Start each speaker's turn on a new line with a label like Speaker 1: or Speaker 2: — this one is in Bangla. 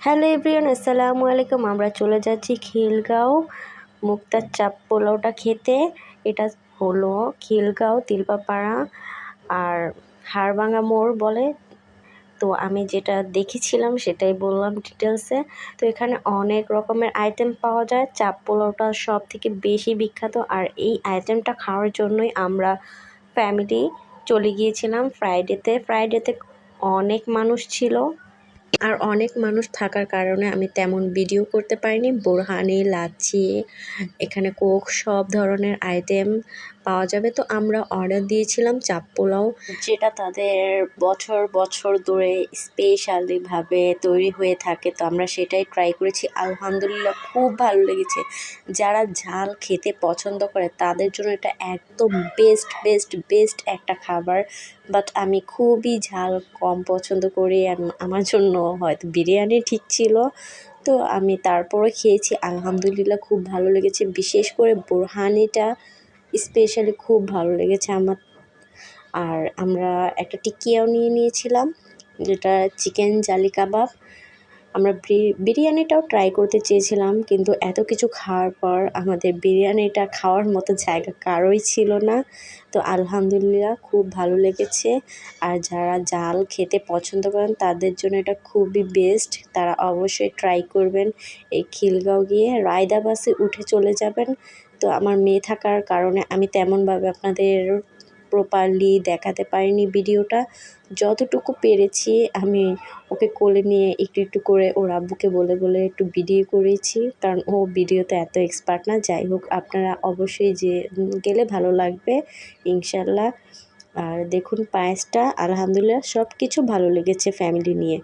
Speaker 1: হ্যালো এভরিওয়ান, আসসালামু আলাইকুম। আমরা চলে যাচ্ছি খিলগাঁও মুক্তার চাপ পোলাওটা খেতে। এটা হলো খিলগাঁও তিলপাপাড়া আর হাড়ভাঙা মোড় বলে। তো আমি যেটা দেখেছিলাম সেটাই বললাম ডিটেলসে। তো এখানে অনেক রকমের আইটেম পাওয়া যায়। চাপ পোলাওটা সব থেকে বেশি বিখ্যাত, আর এই আইটেমটা খাওয়ার জন্যই আমরা ফ্যামিলি চলে গিয়েছিলাম ফ্রাইডেতে অনেক মানুষ ছিল। আর অনেক মানুষ থাকার কারণে আমি তেমন ভিডিও করতে পারিনি। বোরহানি, লাচ্ছি, এখানে কোক, সব ধরনের আইটেম পাওয়া যাবে। তো আমরা অর্ডার দিয়েছিলাম চাপ পোলাও, যেটা তাদের বছর বছর ধরে স্পেশালিভাবে তৈরি হয়ে থাকে। তো আমরা সেটাই ট্রাই করেছি, আলহামদুলিল্লাহ খুব ভালো লেগেছে। যারা ঝাল খেতে পছন্দ করে তাদের জন্য এটা একদম বেস্ট একটা খাবার। বাট আমি খুবই ঝাল কম পছন্দ করি, আমার জন্য হয়তো বিরিয়ানি ঠিক ছিল। তো আমি তারপরে খেয়েছি, আলহামদুলিল্লাহ খুব ভালো লেগেছে। বিশেষ করে বোরহানিটা স্পেশালি খুব ভালো লেগেছে আমার। আর আমরা একটা টিকিয়াও নিয়েছিলাম, যেটা চিকেন জালি কাবাব। আমরা বিরিয়ানিটাও ট্রাই করতে চেয়েছিলাম, কিন্তু এত কিছু খাওয়ার পর আমাদের বিরিয়ানিটা খাওয়ার মতো জায়গা কারোই ছিল না। তো আলহামদুলিল্লাহ খুব ভালো লেগেছে। আর যারা ঝাল খেতে পছন্দ করেন তাদের জন্য এটা খুবই বেস্ট। তারা অবশ্যই ট্রাই করবেন। এই খিলগাঁও গিয়ে রায়দা বাসে উঠে চলে যাবেন। তো আমার মেয়ে থাকার কারণে আমি তেমনভাবে আপনাদের প্রপারলি দেখাতে পারিনি ভিডিওটা। যতটুকু পেরেছি আমি ওকে কোলে নিয়ে একটু করে ওর আব্বুকে বলে একটু ভিডিও করেছি, কারণ ও ভিডিওতে এত এক্সপার্ট না। যাই হোক, আপনারা অবশ্যই গেলে ভালো লাগবে ইনশাল্লাহ। আর দেখুন পায়েসটা, আলহামদুলিল্লাহ সব কিছু ভালো লেগেছে ফ্যামিলি নিয়ে।